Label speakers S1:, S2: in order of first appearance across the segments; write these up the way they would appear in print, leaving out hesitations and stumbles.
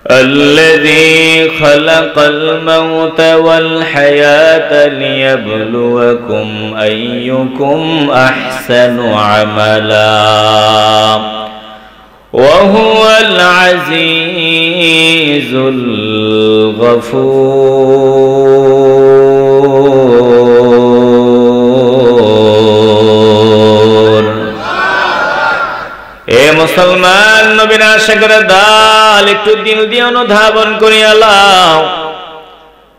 S1: الذي خلق الموت والحياة ليبلوكم أيكم أحسن عملا وهو العزيز الغفور এ মুসলমান নবীর আশিকের দল একটু দিল দিয়ে অনুধাবন করিয়া লও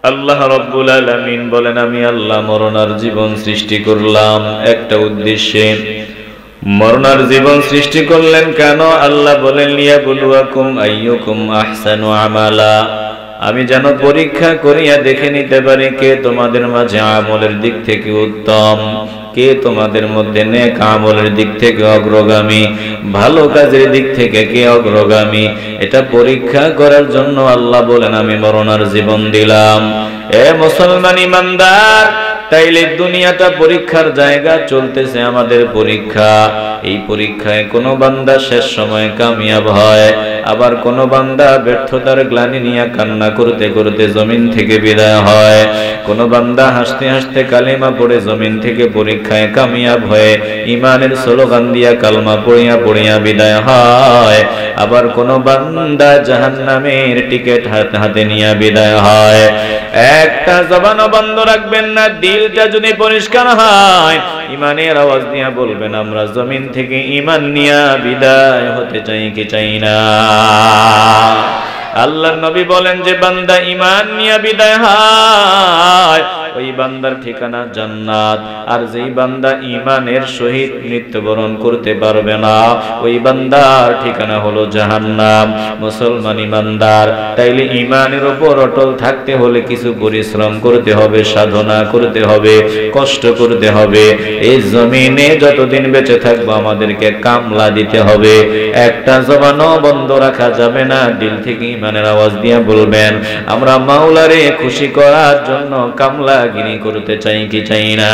S1: আল্লাহ রাব্বুল আলামিন বলেন আমি আল্লাহ মরণার জীবন সৃষ্টি করলাম একটা উদ্দেশ্যে মরণার জীবন সৃষ্টি করলেন কেন আল্লাহ বলেন লিয়াবলুয়াকুম আইয়ুকুম আহসানু আমালা আমি যেন পরীক্ষা করিয়া দেখে নিতে পারি কে তোমাদের মাঝে আমলের দিক থেকে উত্তম কে তোমাদের মধ্যে নেক আমলের দিক থেকে অগ্রগামী ভালো কাজের দিক থেকে কে অগ্রগামী এটা পরীক্ষা করার জন্য আল্লাহ বলেন আমি মরণার জীবন দিলাম এ মুসলমান ইমানদার তাইলে দুনিয়াটা পরীক্ষার জায়গা চলতেছে আমাদের পরীক্ষা এই পরীক্ষায় কোন বান্দা শেষ সময় কামিয়াব হয় আবার কোন বান্দা ব্যর্থতার গ্লানি নিয়ে কান্না করতে করতে জমিন থেকে বিদায় হয় কোন বান্দা হাসতে হাসতে কালিমা পড়ে জমিন থেকে পরীক্ষায় কামিয়াব হয়ে ঈমানের স্লোগান দিয়া কালমা পড়িয়া পড়িয়া বিদায় হয় আবার কোন বান্দা জাহান্নামের টিকিট হাতে নিয়ে বিদায় হয় একটা জবানও বন্ধ রাখবেন না দিলটা যদি পরিষ্কার হয় ঈমানের আওয়াজ নিয়ে বলবেন আমরা জমিন থেকে ঈমান নিয়ে বিদায় হতে চাই কি চাই না আল্লাহর নবী বলেন যে বান্দা ঈমান নিয়ে বিদায় হয় ওই বান্দার ঠিকানা জান্নাত আর যেই বান্দা ঈমানের সহিত মৃত্যুবরণ করতে পারবে না ওই বান্দার ঠিকানা হলো জাহান্নাম মুসলমান ইমানদার তাইলে ঈমানের উপর অটল থাকতে হলে কিছু পরিশ্রম করতে হবে সাধনা করতে হবে কষ্ট করতে হবে এই জমিনে যতদিন বেঁচে থাকবো আমাদেরকে কামলা দিতে হবে একটা জবানও বন্ধ রাখা যাবে না দিল থেকে ঈমানের আওয়াজ দিয়ে বলবেন আমরা মাওলারে খুশি করার জন্য কামলা গিনি করতে চাই কি চাই না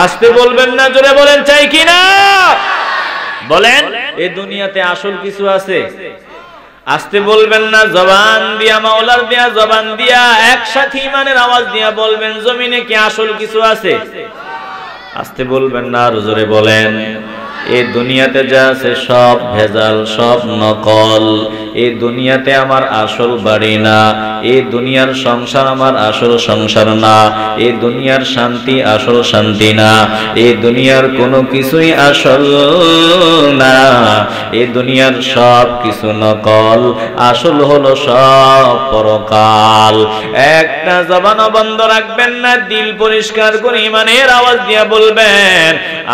S1: আস্তে বলবেন না জোরে বলেন চাই কি না বলেন এই দুনিয়াতে আসল কিছু আছে আস্তে বলবেন না জবান দিয়া মাওলার দিয়া জবান দিয়া একসাথে ঈমানের আওয়াজ দিয়া বলবেন জমিনে কি আসল কিছু আছে আস্তে বলবেন না আর জোরে বলেন এই দুনিয়াতে যা আছে সব ভেজাল সব নকল এই দুনিয়াতে আমার আসল বাড়ি না এই দুনিয়ার সংসার আমার আসল সংসার না এই দুনিয়ার শান্তি আসল শান্তি না এই দুনিয়ার কোনো কিছুই আসল না এই দুনিয়ার সব কিছু নকল আসল হলো সব পরকাল একটা জবানও বন্ধ রাখবেন না দিল পরিষ্কার করে ঈমানের আওয়াজ দিয়ে বলবেন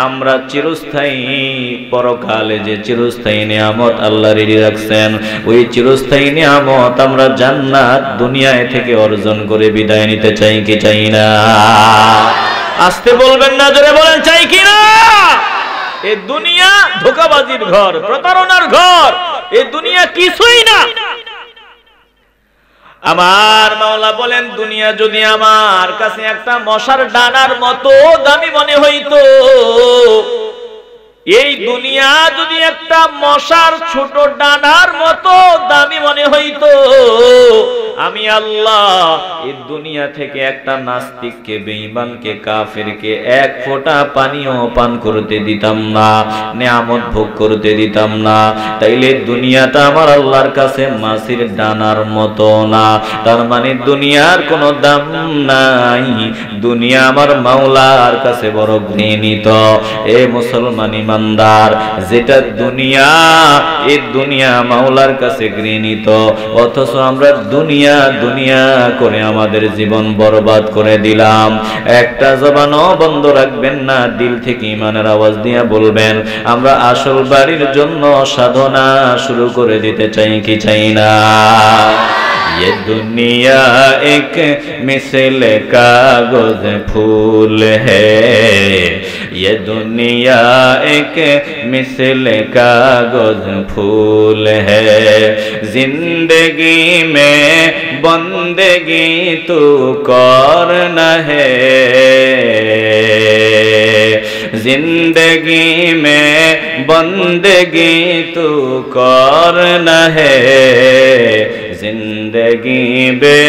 S1: আমরা চিরস্থায়ী পরকালে যে চিরস্থায়ী নিয়ামত আল্লাহ রেডি রাখছেন ওই চিরস্থায়ী নিয়ামত আমরা জান্নাত দুনিয়ায় থেকে অর্জন করে বিদায় নিতে চাই কি চাই না আস্তে বলবেন না জোরে বলেন চাই কি না এই দুনিয়া ধোঁকাবাজির ঘর প্রতারণার ঘর এই দুনিয়া কিছুই না আমার মাওলা বলেন দুনিয়া যদি আমার কাছে একটা মশার ডানার মতো দামি মনে হইতো এই দুনিয়া যদি একটা মশার ছোট ডানার মতো দামি মনে হইতো আমি আল্লাহ এই দুনিয়া থেকে একটা নাস্তিককে বেঈমানকে কাফেরকে এক ফোঁটা পানিও পান করতে দিতাম না নিয়ামত ভোগ করতে দিতাম না তাইলে দুনিয়াটা আমার আল্লাহর কাছে মাছির ডানার মতো না তার মানে দুনিয়ার কোনো দাম নাই দুনিয়া আমার মাওলার কাছে বড় ঘৃণিত এ মুসলমান ইমানদার যেটা দুনিয়া এই দুনিয়া মাওলার কাছে ঘৃণিত অথচ আমরা দুনিয়া দুনিয়া করে আমাদের জীবন বরবাদ করে দিলাম একটা জবানও বন্ধ রাখবেন না দিল থেকে ঈমানের আওয়াজ দিয়ে বলবেন আমরা আসল বাড়ির জন্য সাধনা শুরু করে দিতে চাই কি চাই না ये दुनिया एक मिसल कागज फूल है ये दुनिया एक मिसल कागज फूल है जिंदगी में बंदगी तू करना है जिंदगी में बंदगी तू करना है जिंदगी बे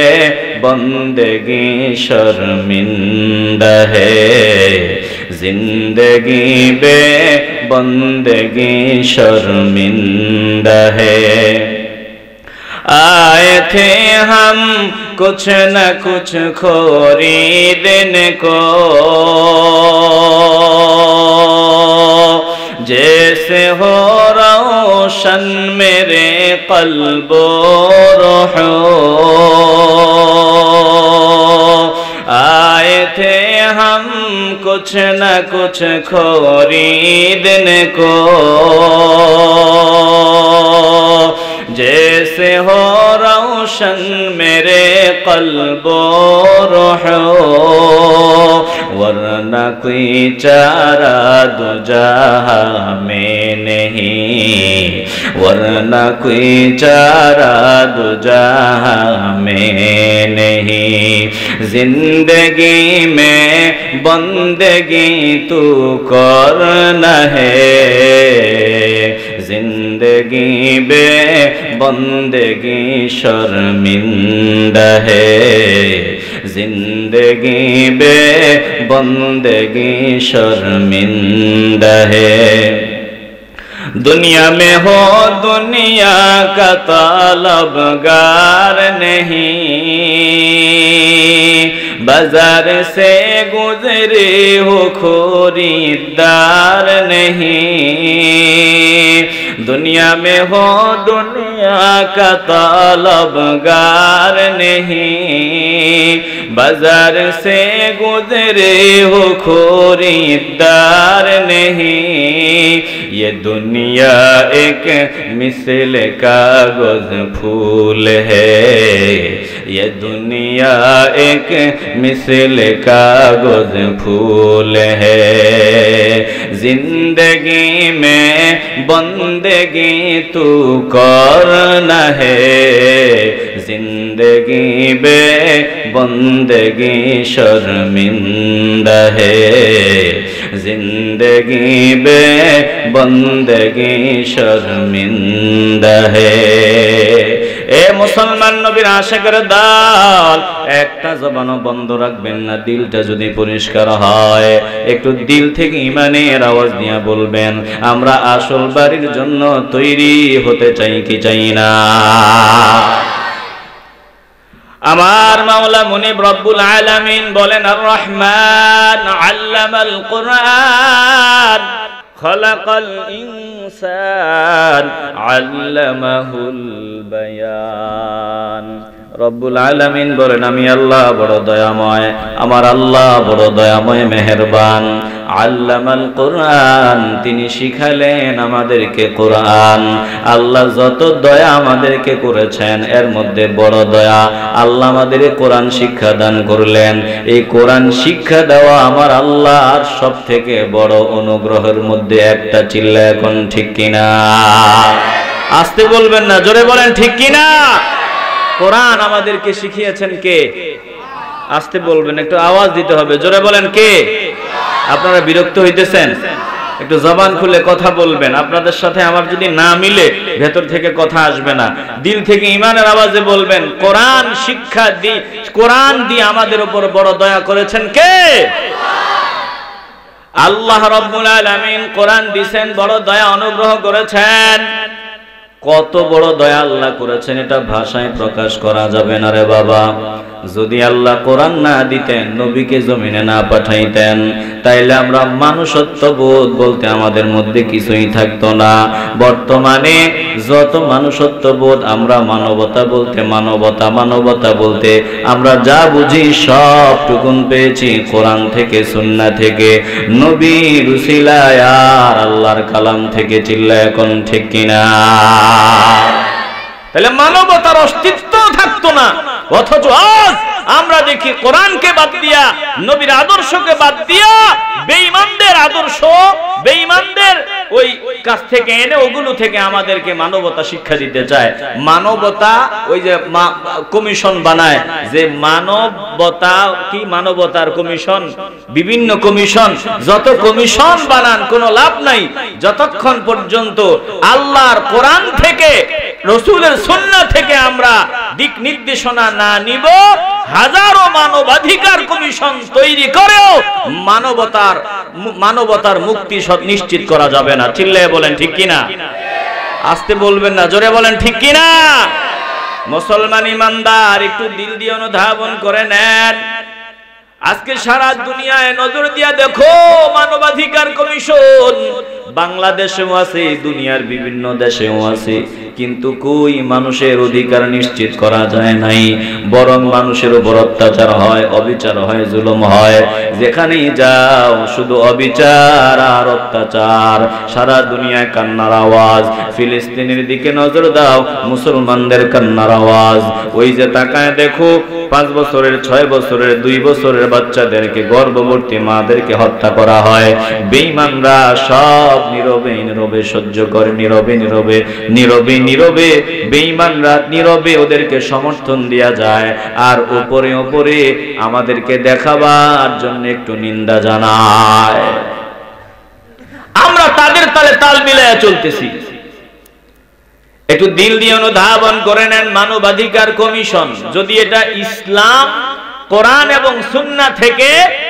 S1: बंदगी शर्मिंदा है, जिंदगी बे बंदगी शर्मिंदा है। आए थे हम कुछ न कुछ खरीदने को, जैसे हो रोशन मेरे क़ल्बो रूहो। आए थे हम कुछ न कुछ खरीदने को, जैसे हो रोशन मेरे क़ल्बो रूहो। वरना कोई चारा दुजहा में नहीं, वरना कोई चारा दुजहा में नहीं। जिंदगी में बंदगी तू करना है, जिंदगी बे बंदगी शर्मिंदा है, जिंदगी बे बंदगी शर्मिंदा है। दुनिया में हो दुनिया का तलबगार नहीं, बाजार से गुजरे हो खरीदार नहीं। दुनिया में हो दुनिया का तलबगार नहीं, बाजार से गुजरे हो खरीदार नहीं। ये दुनिया एक मिसल कागज फूल है, ये दुनिया एक मिसल कागज फूल है। जिंदगी में बंदगी तू करना है, जिंदगी बे बंदगी शर्मिंदा है, जिंदगी बे बंदगी शर्मिंदा है। ए मुसलमान नबीर आशिকের দল, একটা জবানও বন্ধ রাখবেন না। দিলটা যদি পরিষ্কার হয়, একটু দিল থেকে ঈমানের আওয়াজ দিয়ে বলবেন, আমরা আসল বাড়ির জন্য তৈরি হতে চাই কি চাই না? আমার মাওলা মুনিব রব্বুল আলামিন বলেন, আর রহমান আল্লামাল কুরআন খলাকাল ইনসান আল্লামাহুল বায়ান। রব্বুল আলামিন বলেন, আমি আল্লাহ বড় দয়াময়, আমার আল্লাহ বড় দয়াময় মেহেরবান। আল্লামাল কোরআন, তিনি শিখালেন আমাদেরকে কোরআন। আল্লাহ যত দয়া আমাদেরকে করেছেন, এর মধ্যে বড় দয়া আল্লাহ আমাদের কোরআন শিক্ষা দান করলেন। এই কোরআন শিক্ষা দেওয়া আমার আল্লাহর সব থেকে বড় অনুগ্রহের মধ্যে একটা। চিল্লা এখন ঠিক কিনা? আস্তে বলবেন না, জোরে বলেন ঠিক কিনা? কোরআন আমাদেরকে শিখিয়েছেন কে? আস্তে বলবেন, একটু আওয়াজ দিতে হবে, জোরে বলেন কে? আপনারা বিরক্ত হইতেছেন? একটু জবান খুলে কথা বলবেন। আপনাদের সাথে আমার যদি না মিলে, ভেতর থেকে কথা আসবে না। দিল থেকে ঈমানের আওয়াজে বলবেন, কোরআন শিক্ষা দি, কোরআন দিয়ে আমাদের উপর বড় দয়া করেছেন কে? আল্লাহ রাব্বুল আলামিন কোরআন দিয়েছেন, বড় দয়া অনুগ্রহ করেছেন। কত বড় দয়া আল্লাহ করেছেন, এটা ভাষায় প্রকাশ করা যাবে না রে বাবা। যদি আল্লাহ কোরআন না দিতেন, নবীকে জমিনে না পাঠাইতেন, তাইলে আমরা মানুষত্ববোধ বলতে আমাদের মধ্যে কিছুই থাকতো না। বর্তমানে যত মানুষত্ববোধ, আমরা মানবতা বলতে মানবতা বলতে আমরা যা বুঝি সবটুকুন পেয়েছি কোরআন থেকে, সুন্নাহ থেকে, নবীর উসিলায় আর আল্লাহর কালাম থেকে। চিল্লা এখন ঠিক কিনা? তাহলে মানবতার অস্তিত্ব থাকতো না। অথচ আজ আমরা দেখি কোরআনকে বাদ দিয়া, নবীর আদর্শকে বাদ দিয়া, বেঈমানদের আদর্শ, বেঈমানদের ওই কাছ থেকে এনে ওগুলো থেকে আমাদেরকে মানবতা শিক্ষা দিতে চায়। মানবতা ওই যে কমিশন বানায়, যে মানবতা কি, মানবতার কমিশন, বিভিন্ন কমিশন, যত কমিশন বানান কোনো লাভ নাই যতক্ষণ পর্যন্ত আল্লাহর কোরআন থেকে, রাসূলের সুন্নাহ থেকে আমরা দিক নির্দেশনা না নিব, হাজারো মানবাধিকার কমিশন তৈরি করেও মানবতার মুক্তি নিশ্চিত করা যাবে না। চিল্লায়ে বলেন ঠিক কিনা? আস্তে বলবেন না, জোরে বলেন ঠিক কিনা? মুসলমান ইমানদার একটু দিল দিয়ে অনুধাবন করে নেন। আজকে সারা দুনিয়ায় নজর দিয়া দেখো, মানবাধিকার কমিশন বাংলাদেশেও আছে, দুনিয়ার বিভিন্ন দেশেও আছে, কিন্তু কই মানুষের অধিকার নিশ্চিত করা যায় নাই, বরং মানুষের উপর অত্যাচার হয়, অবিচার হয়, জুলুম হয়। যেখানেই যাও শুধু অবিচার আর অত্যাচার। সারা দুনিয়ায় কান্নার আওয়াজ। ফিলিস্তিনের দিকে নজর দাও, মুসলমানদের কান্নার আওয়াজ। ওই যে তাকায় দেখো, 5 বছরের, 6 বছরের, 2 বছরের বাচ্চাদেরকে, গর্ভবতী মাদেরকে হত্যা করা হয়। বেঈমানরা সব নীরবে নীরবে সহ্য করে, নীরবে নীরবে নীরবে নীরবে বেঈমানরা নীরবে ওদেরকে সমর্থন দেয়া যায়, আর উপরে উপরে আমাদেরকে দেখাবার জন্য একটু নিন্দা জানায়। আমরা তাদের তালে তাল মিলাইয়া চলতেছি। একটু দিল দিয়ে অনুধাবন করে নেন, মানবাধিকার কমিশন যদি এটা ইসলাম, কোরআন এবং সুন্নাহ থেকে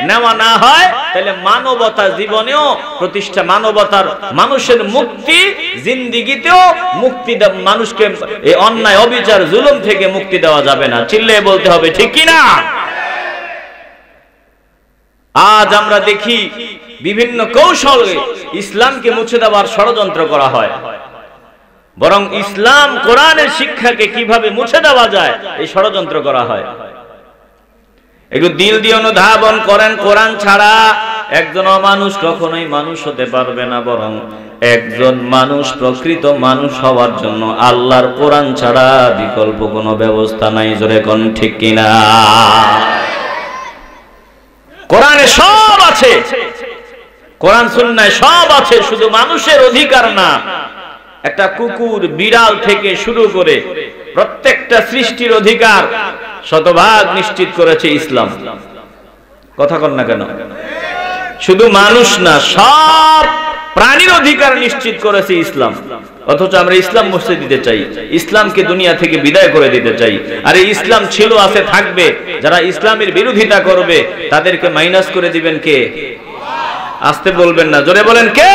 S1: নেওয়া না হয়, তাহলে মানবতা জীবনেও প্রতিষ্ঠা, মানবতার মানুষের মুক্তি জিন্দেগিতেও মুক্তি, মানুষকে এই অন্যায় অবিচার জুলুম থেকে মুক্তি দেওয়া যাবে না। চিল্লায়ে বলতে হবে ঠিক কি না? আজ আমরা দেখি বিভিন্ন কৌশলে ইসলামকে মুছে দেওয়ার ষড়যন্ত্র করা হয়, বরং ইসলাম কোরআনের শিক্ষাকে কিভাবে মুছে দেওয়া যায় এই ষড়যন্ত্র করা হয়। একটু দিল দিয়ে অনুধাবন করেন, কোরআন ছাড়া একজন মানুষ কখনোই মানুষ হতে পারবে না, বরং একজন মানুষ প্রকৃত মানুষ হওয়ার জন্য আল্লাহর কোরআন ছাড়া বিকল্প কোনো ব্যবস্থা নাই। জোরে কোন ঠিক কিনা? কোরআনে সব আছে, কোরআন সুন্নায় সব আছে, শুধু মানুষের অধিকার না। একটা কুকুর, বিড়াল থেকে শুরু করে প্রত্যেকটা সৃষ্টির অধিকার শতভাগ নিশ্চিত করেছে ইসলাম। কথা কন না কেন? শুধু মানুষ না, সব প্রাণীর অধিকার নিশ্চিত করেছে ইসলাম। অথচ আমরা ইসলাম মুছে দিতে চাই, ইসলামকে দুনিয়া থেকে বিদায় করে দিতে চাই। আর এই ইসলাম ছিল, আছে, থাকবে। যারা ইসলামের বিরোধিতা করবে তাদেরকে মাইনাস করে দিবেন কে? আস্তে বলবেন না, জোরে বলেন কে?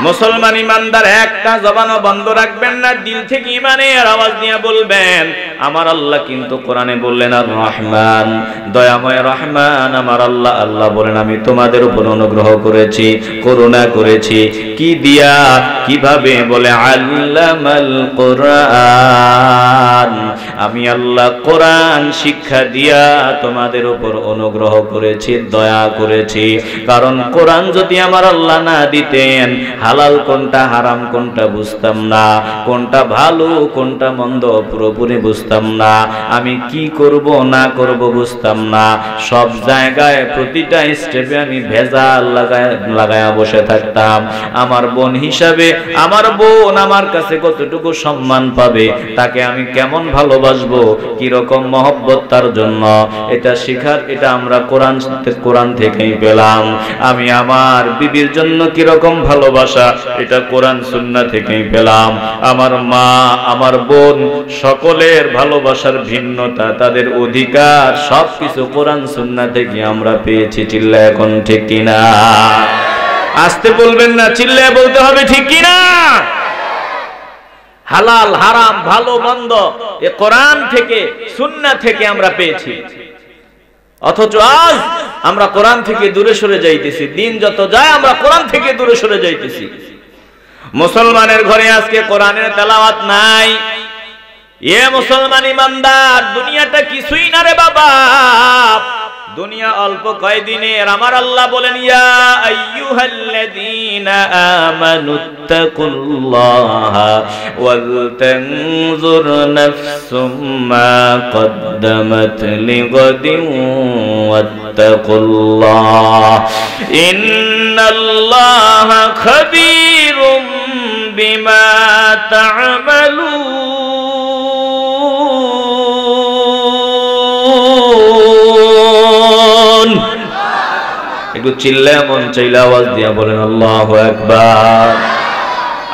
S1: মুসলমান ইমানদার একটা জবানও বন্ধ রাখবেন না, দিল থেকে ইমানের আওয়াজ নিয়ে বলবেন, আমার আল্লাহ কিন্তু কোরআনে বললেন আর রহমান, দয়াময় রহমান আমার আল্লাহ। আল্লাহ বলেন আমি তোমাদের উপর অনুগ্রহ করেছি, করুণা করেছি। কি দিয়া, কিভাবে? বলে আল্লামাল কোরআন, আমি আল্লাহ কোরআন শিক্ষা দিয়া তোমাদের উপর অনুগ্রহ করেছি, দয়া করেছি। কারণ কোরআন যদি আমার আল্লাহ না দিতেন, হালাল কোনটা, হারাম কোনটা বুঝতাম না, কোনটা ভালো কোনটা মন্দ পুরোপুরি বুঝতাম না, আমি কি করব না করব বুঝতাম না। সব জায়গায় প্রতিটা স্টেপে আমি ভেজাল লাগায়া বসে থাকতাম। আমার বোন হিসাবে আমার বোন আমার কাছে কতটুকু সম্মান পাবে, তাকে আমি কেমন ভালোবাসবো, কি রকম মহব্বত তার জন্য, এটা শিখার, এটা আমরা কোরআন থেকেই পেলাম। আমি আমার বিবির জন্য কি রকম ভালোবাসা, এটা কোরআন সুন্নাহ থেকেই পেলাম। আমার মা, আমার বোন, সকলের ভালোবাসার ভিন্নতা, তাদের অধিকার সবকিছু কোরআন সুন্নাহ থেকে আমরা পেয়েছি। চিল্লায়ে এখন ঠিক কিনা? আস্তে বলবেন না, চিল্লায়ে বলতে হবে ঠিক কিনা? হালাল হারাম ভালো মন্দ এ কোরআন থেকে, সুন্নাহ থেকে আমরা পেয়েছি। অথচ আজ আমরা কোরআন থেকে দূরে সরে যাইতেছি। দিন যত যায় আমরা কোরআন থেকে দূরে সরে যাইতেছি। মুসলমানের ঘরে আজকে কোরআনের তেলাওয়াত নাই। এ মুসলমান ইমানদার, দুনিয়াটা কিছুই না রে বাবা, দুনিয়া অল্প কয়দিনের। আমার আল্লাহ বলেন, ইয়া আইয়ুহাল্লাযীনা আমানুত্তাকুল্লাহা ওয়াল তানজুর নাফসুম মা কদ্দামাত লিগাদিন ওয়াত্তাকুল্লাহ ইন্নাল্লাহা খাবীরুম বিমা তা'মালুন। একটু চিল্লায় মন চাইলে আওয়াজ দিয়া বলেন আল্লাহু আকবার।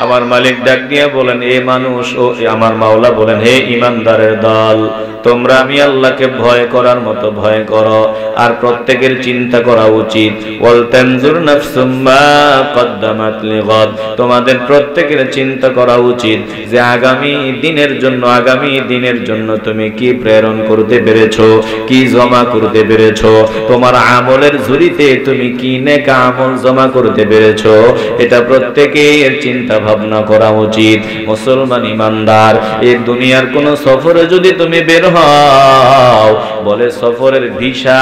S1: আমার মালিক ডাক দিয়ে বলেন, এ মানুষ ও আমার মাওলা বলেন, হে ঈমানদারের দল, তোমরা আমি আল্লাহকে ভয় করার মতো ভয় করো, আর প্রত্যেকের চিন্তা করা উচিত। ওয়াল তানজুর নাফসুম মা কদ্দামাত লিগাদ, তোমাদের প্রত্যেকের চিন্তা করা উচিত যে আগামী দিনের জন্য তুমি কি প্রেরণ করতে পেরেছো, কি জমা করতে পেরেছো, তোমার আমলের ঝুলিতে তুমি কি নেক আমল জমা করতে পেরেছো, এটা প্রত্যেকের চিন্তা ভাবনা করা উচিত। মুসলমান ঈমানদার, এই দুনিয়ার কোন সফরে যদি তুমি বের হও, বলে সফরের ভিসা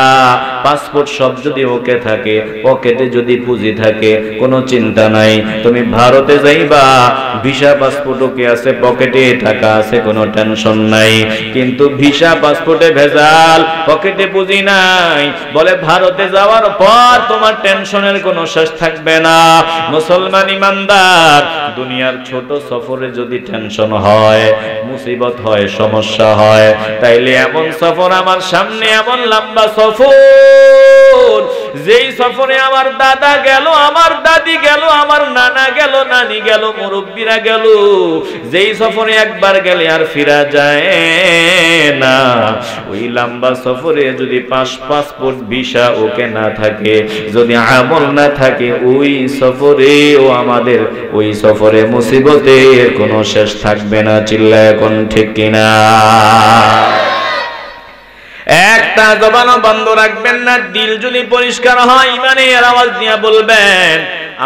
S1: পাসপোর্ট সব যদি ওকে থাকে, পকেটে যদি পুঁজি থাকে, কোনো চিন্তা নাই। তুমি ভারতে যাইবা, ভিসা পাসপোর্ট ওকে আছে, পকেটে টাকা আছে, কোনো টেনশন নাই। কিন্তু ভিসা পাসপোর্টে ভেজাল, পকেটে পুঁজি নাই, বলে ভারতে যাওয়ার পর তোমার টেনশনের কোনো শেষ থাকবে না। মুসলমান ঈমানদার, দুনিয়ার ছোট সফরে যদি টেনশন হয়, মুসিবত হয়, সমস্যা হয়, তাইলে এমন সফর আমার সামনে, এমন লম্বা সফর, যেই সফরে আমার দাদা গেল, আমার দাদি গেল, আমার নানা গেল, নানি গেল, মুরব্বীরা গেল, যেই সফরে একবার গেলে আর ফিরা যায় না, ওই লম্বা সফরে যদি পাসপোর্ট ভিসা ওকে না থাকে, যদি আমল না থাকে, ওই সফরে মুসিবতের কোনো শেষ থাকবে না। চিল্লা এখন ঠিক কিনা? একটা জবানও বন্ধ রাখবেন না। দিল যদি পরিষ্কার হয়, ঈমানের আওয়াজ দিয়ে বলবেন,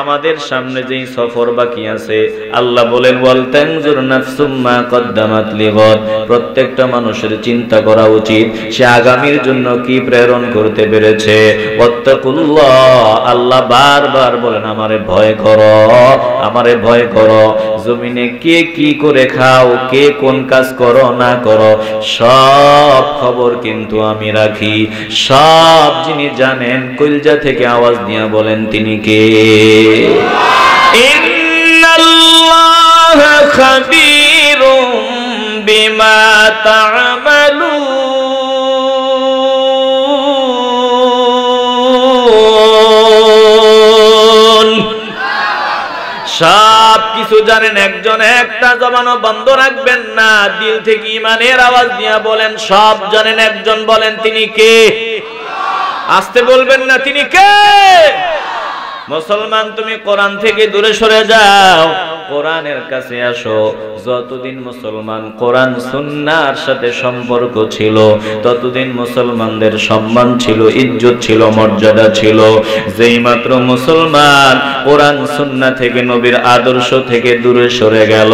S1: আমাদের সামনে যেই সফর বাকি আছে, আল্লাহ বলেন ওয়াল তানজুর নাফসুম মা কদ্দামাত লিগাদ, প্রত্যেকটা মানুষের চিন্তা করা উচিত সে আগামীর জন্য কি প্রেরণ করতে পেরেছে। ওয়াত্তাকুল্লাহ, আল্লাহ বারবার বলেন আমারে ভয় করো, আমারে ভয় করো। জমিনে কে কি করে খাও, কে কোন কাজ করো না করো, সব খবর কিন্তু আমি রাখি, সব যিনি জানেন। কলিজা থেকে আওয়াজ দিয়ে বলেন তিনি কে? ইন্নাল্লাহা খাবীরুম বিমা তা'মালুন, সব কিছু জানেন। একজন একটা জবানও বন্ধ রাখবেন না। দিল থেকে ঈমানের আওয়াজ দিয়ে বলেন সব জানেন। একজন বলেন তিনি কে? আস্তে বলবেন না, তিনি কে? মুসলমান, তুমি কোরআন থেকে দূরে সরে যাও, কোরআনের কাছে আসো। যতদিন মুসলমান কোরআন সুন্নাহর সাথে সম্পর্ক ছিল, ততদিন মুসলমানদের সম্মান ছিল, ইজ্জত ছিল, মর্যাদা ছিল। যেই মাত্র মুসলমান কোরআন সুন্নাহ থেকে, নবীর আদর্শ থেকে দূরে সরে গেল,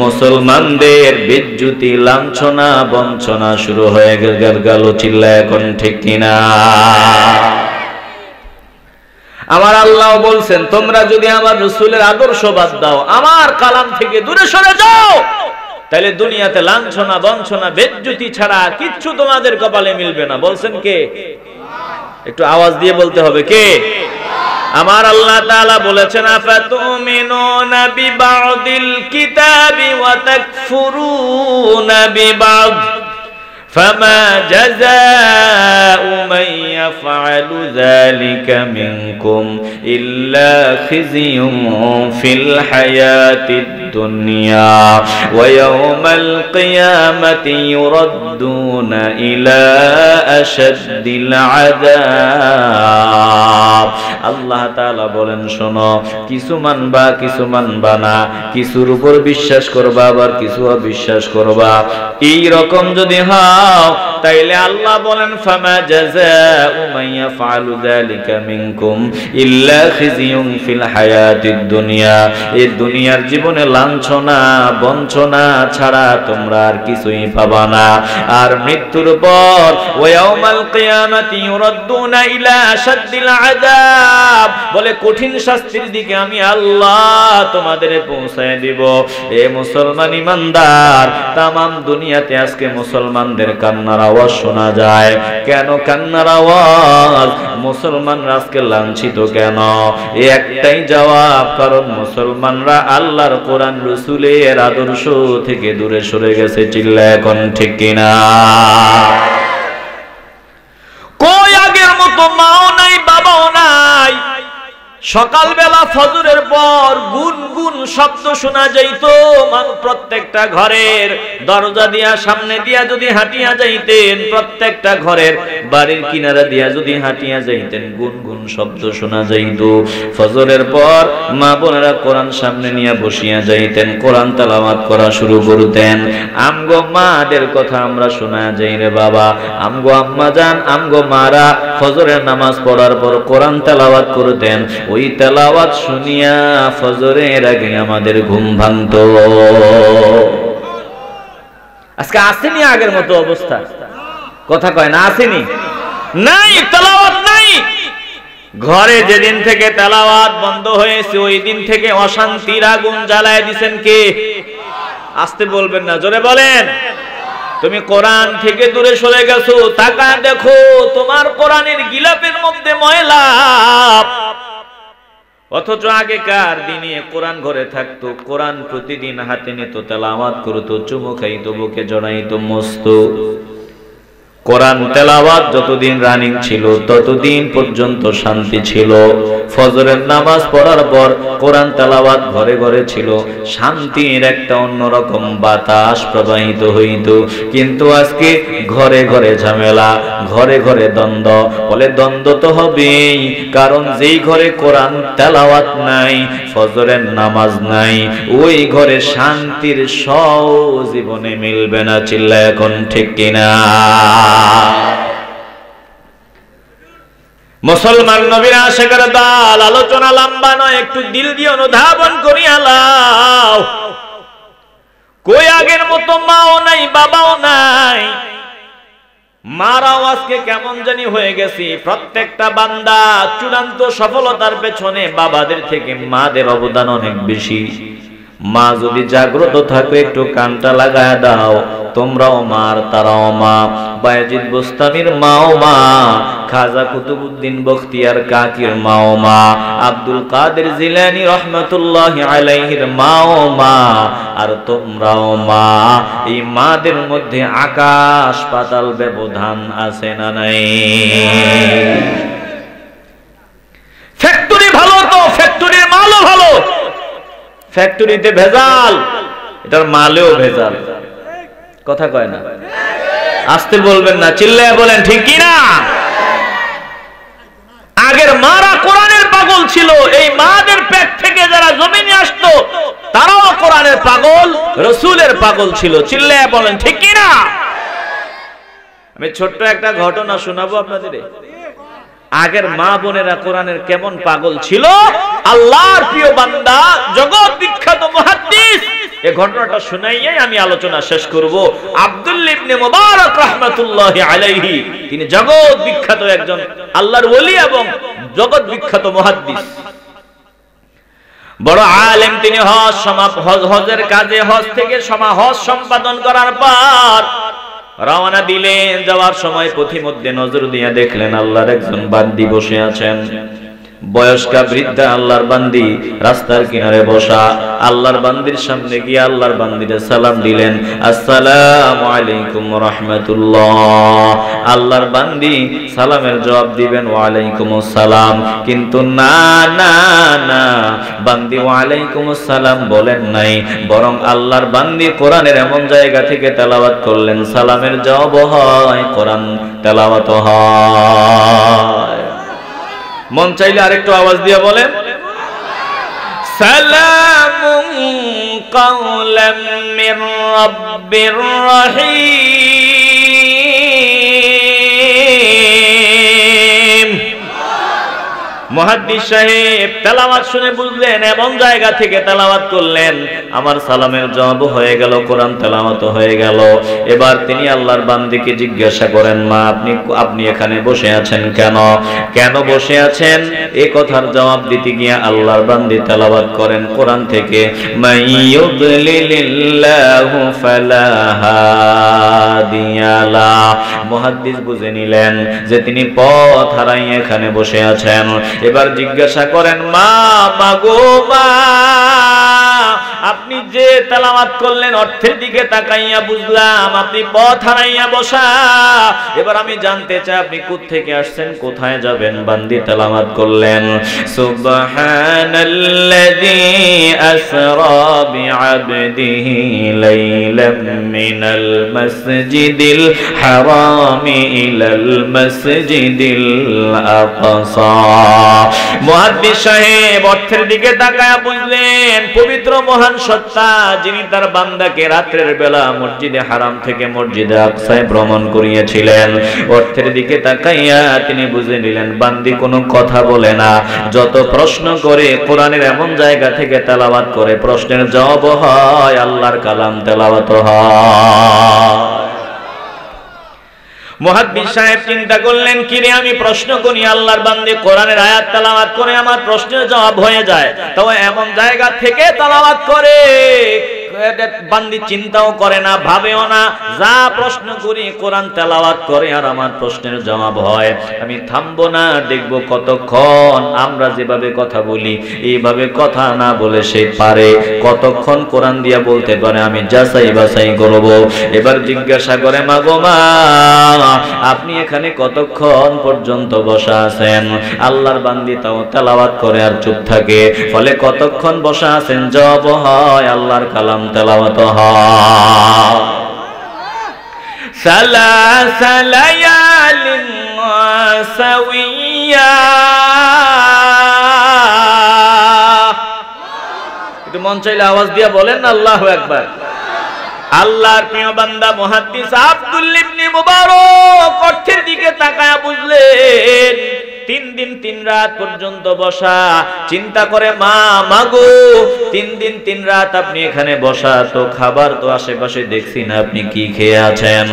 S1: মুসলমানদের বেজ্জতি, লাঞ্ছনা, বঞ্চনা শুরু হয়ে গেল। চিল্লা এখন ঠিক কিনা? আমার আল্লাহ বলছেন, তোমরা যদি আমার রাসূলের আদর্শ বাদ দাও, আমার কালাম থেকে দূরে সরে যাও, তাহলে দুনিয়াতে লাঞ্ছনা, বঞ্চনা, বেজ্জতি ছাড়া কিচ্ছু তোমাদের কপালে মিলবে না। বলছেন কে? একটু আওয়াজ দিয়ে বলতে হবে, কে? আমার আল্লাহ তাআলা বলেছেন, আফাতুমিনুনা বিবাদিল কিতাবি ওয়া তাকফুরুনা বিবাদ فما جزاء من يفعل ذلك منكم إلا خزي في الحياة الدنيا ويوم القيامة يردون إلى أشد العذاب। আল্লাহ তাআলা বলেন, শোনো, কিছু মানবা, কিছু মানবা না, কিছুর উপর বিশ্বাস করবা, আবার কিছু অবিশ্বাস করবা। এই রকম যদি তাইলে আল্লাহ বলেন, ফামা জাযাউ মান ইয়াফআলু যালিকা মিনকুম ইল্লা খিজিয়ুন ফিল হায়াতিদ দুনিয়া, এই দুনিয়ার জীবনে লাঞ্ছনা, বঞ্চনা ছাড়া তোমরা আর কিছুই পাবা না। আর মৃত্যুর পর ওয়াউমাল কিয়ামাতি ইউরাদ্দুনা ইলা আশাদ্দিল আযাব, বলে কঠিন শাস্তির দিকে আমি আল্লাহ তোমাদের পৌঁছায় দিব। এ মুসলমান ঈমানদার, তামাম দুনিয়াতে আজকে মুসলমানদের কান্নার আওয়াজ শোনা যায়। কেন কান্নার আওয়াজ? মুসলমানরা আজকে লাঞ্ছিত কেন? একটাই জবাব, কারণ মুসলমানরা আল্লাহর কোরআন, রাসূলের আদর্শ থেকে দূরে সরে গেছে। চিল্লা এখন ঠিক কিনা? কই আগের মতো মাও নাই, বাবাও নাই, সকালবেলা ফজরের পর গুনগুন শব্দ শোনা যাইত। প্রত্যেকটা ঘরের দরজা দিয়া সামনে দিয়া যদি হাঁটিয়া যাইতেন, প্রত্যেকটা ঘরের বাড়ির কিনারা দিয়া যদি হাঁটিয়া যাইতেন, গুনগুন শব্দ শোনা যাইত। ফজরের পর মা বোনেরা কোরআন সামনে নিয়ে বসিয়া যাইতেন, কোরআন তেলাওয়াত করা শুরু করতেন। আমগো মাদের কথা আমরা শোনা যাই রে বাবা, আমগো আম্মা জান, আমগো মারা ফজরের নামাজ পড়ার পর কোরআন তেলাওয়াত করতেন। ওই তেলাওয়াত শুনিয়া ফজরের আগে আমাদের ঘুম ভাঙতো। আজকে আসেনি আগের মতো অবস্থা? কথা কয় না, আসেনি? নাই, তেলাওয়াত নাই। ঘরে যেদিন থেকে তেলাওয়াত বন্ধ হয়েছে ওই দিন থেকে অশান্তির আগুন জ্বালায় দিবেন কে? আসতে বলবেন না, জোরে বলেন। তুমি কোরআন থেকে দূরে সরে গেছো, তাকা দেখো তোমার কোরআনের গিলাপের মধ্যে ময়লা। অথচ আগেকার দিনে কোরআন ঘরে থাকতো, কোরআন প্রতিদিন হাতে নিত, তেলাওয়াত করতো, চুমু খাইতো, বুকে জড়াইতো, মস্ত। কোরআন তেলাওয়াত যতদিন রানিং ছিল ততদিন পর্যন্ত শান্তি ছিল। ফজরের নামাজ পড়ার পর কোরআন তেলাওয়াত ঘরে ঘরে ছিল, শান্তির একটা অন্যরকম বাতাস প্রবাহিত হইত। কিন্তু আজকে ঘরে ঘরে ঝামেলা, ঘরে ঘরে দ্বন্দ্ব। বলে দ্বন্দ্ব তো হবেই, কারণ যেই ঘরে কোরআন তেলাওয়াত নাই, ফজরের নামাজ নাই, ওই ঘরে শান্তির সও জীবনে মিলবে না। চিল্লা এখন ঠিক কিনা? মুসলমান নবীর আশিকের দল, আলোচনা লম্বা নয়, একটু দিল দিয়ে অনুধাবন করিয়া লাও। কই আগের মতো মাও নাই, বাবাও নাই, মারাও আজকে কেমন জানি হয়ে গেছি। প্রত্যেকটা বান্দা চূড়ান্ত সফলতার পেছনে বাবাদের থেকে মাদের অবদান অনেক বেশি। মা যদি জাগ্রত থাকে একটু কানটা লাগায় দাও, তোমরাও মার তারাও মা। বায়েজিদ বোস্তামির মাও মা, খাজা কুতুবউদ্দিন বখতিয়ার কাকির মাও মা, আব্দুল কাদের জিলানী রহমাতুল্লাহি আলাইহির মাও মা, আর তোমরাও মা। এই মাদের মধ্যে আকাশ পাতাল ব্যবধান আছে না নাই? ফ্যাক্টরি ভালো তো, ফ্যাক্টরির মালও ভালো। ফ্যাক্টরিতে ভেজাল, এটার মালেও ভেজাল। কথা কয় না, আসতে বলবেন না, চিল্লায় বলেন ঠিক কি না? আগের মারা কোরআনের পাগল ছিল, এই মাদের পেট থেকে যারা জমিনে আসতো তারাও কোরআনের পাগল, রাসূলের পাগল ছিল। চিল্লায় বলেন ঠিক কি না? আমি ছোট্ট একটা ঘটনা শোনাবো আপনাদের। আগের মা বোনেরা কোরআনের কেমন পাগল ছিল। আল্লাহর প্রিয় বান্দা, জগৎ বিখ্যাত মুহাদ্দিস, এই ঘটনাটা শুনাইয়াই আমি আলোচনা শেষ করব। আব্দুল্লাহ ইবনে মুবারক রাহমাতুল্লাহি আলাইহি, তিনি জগৎ বিখ্যাত একজন আল্লাহর ওলি এবং জগৎ বিখ্যাত মুহাদ্দিস, বড় আলেম। তিনি হজের কাজে, হজ থেকে হজ সম্পাদন করার পর রওনা দিলেন। যাওয়ার সময় পথিমধ্যে নজর দিয়ে দেখলেন আল্লাহর একজন বান্দি বসে আছেন, বয়স্কা বৃদ্ধা আল্লাহর বান্দি রাস্তার কিনারে বসা। আল্লাহর বান্দির সামনে গিয়ে আল্লাহর বান্দিরে সালাম দিলেন, আসসালামু আলাইকুম রাহমাতুল্লাহ। আল্লাহর বান্দি সালামের জবাব দিবেন ওয়া আলাইকুমুস সালাম, কিন্তু না না না, বান্দি ওয়া আলাইকুমুস সালাম বলেন নাই, বরং আল্লাহর বান্দি কোরআনের এমন জায়গা থেকে তেলাওয়াত করলেন সালামের জবাব হয়, কোরআন তেলাওয়াত হয়। মন চাইলে আরেকটু আওয়াজ দিয়ে বলেন, সালামুন কাওলাম মির রাব্বির রহিম। মুহাদ্দিস সাহেব তেলাওয়াত শুনে বুঝলেন, এমন জায়গা থেকে তেলাওয়াত করলেন, আমার সালামের জবাব হয়ে গেল, কোরআন তেলাওয়াত হয়ে গেল। এবার তিনি আল্লাহর বান্দিকে জিজ্ঞাসা করেন, মা আপনি এখানে বসে আছেন কেন? কেন বসে আছেন? এই কথার জবাব দিতে গিয়ে আল্লাহর বান্দি তেলাওয়াত করেন কোরআন থেকে, মাইয়ুদলিলিল্লাহু ফালা হাদিয়া লা। মুহাদ্দিস বুঝে নিলেন যে তিনি পথ হারাইয়া এখানে বসে আছেন। এবার জিজ্ঞাসা করেন, মা মাগো মা, আপনি যে তেলাওয়াত করলেন অর্থের দিকে তাকাইয়া বুঝলাম আপনি পথ হারাইয়া বসা। এবার আমি জানতে চাই আপনি কোত্থেকে আসছেন, কোথায় যাবেন? বান্দি তেলাওয়াত করলেন সুবহানাল্লাযী আসরা বিআবদিহি লাইলাম মিনাল মাসজিদিল হারামি ইলাল মাসজিদিল আকসা। মুহাদ্দিস সাহেব অর্থের দিকে তাকায়া বুঝলেন পবিত্র মহান সত্তা যিনি তার বান্দাকে রাতের বেলা মসজিদে হারাম থেকে মসজিদে আকসায় ভ্রমণ করিয়েছিলেন। অর্থের দিকে তাকাইয়া তিনি বুঝে নিলেন বান্দি কোনো কথা বলে না, যত প্রশ্ন করে কোরআনের এমন জায়গা থেকে তেলাওয়াত করে প্রশ্নের জবাব হয়, আল্লাহর কালাম তেলাওয়াত হয়। মুহাদ্দিস সাহেব চিন্তা করলেন কিরে আমি প্রশ্ন করি আল্লাহর বান্দে কোরআনের আয়াত তেলাওয়াত করে আমার প্রশ্নের জবাব হয়ে যায়, তবে এমন জায়গা থেকে তেলাওয়াত করে বান্দি চিন্তাও করে না, ভাবেও না, যা প্রশ্ন করি কোরআন তেলাওয়াত করে আর আমার প্রশ্নের জবাব হয়। আমি থামবো না, দেখবো কতক্ষণ আমরা যেভাবে কথা বলি এইভাবে কথা না বলে সে পারে, কতক্ষণ কোরআন দিয়া বলতে পারে, আমি যাচাই বাছাই করব। এবার জিজ্ঞাসা করে মা গো মা, আপনি এখানে কতক্ষণ পর্যন্ত বসা আছেন? আল্লাহর বান্দি তাও তেলাওয়াত করে আর চুপ থাকে, ফলে কতক্ষণ বসা আছেন জবাব হয়, আল্লাহর কালাম তেলাওয়াত হয়। সালাসা লায়ালিন সাওয়িয়া। একটু মন চাইলে আওয়াজ দিয়া বলেন আল্লাহু আকবার। আল্লাহর প্রিয় বান্দা মুহাদ্দিস আব্দুল্লাহ ইবনে মুবারক অর্থের দিকে তাকায়া বুঝলেন 3 দিন 3 রাত পর্যন্ত বসা। চিন্তা করে মা মাগো 3 দিন 3 রাত আপনি এখানে বসা, তো খাবার তো আশেপাশে দেখছি না, আপনি কি খেয়ে আছেন?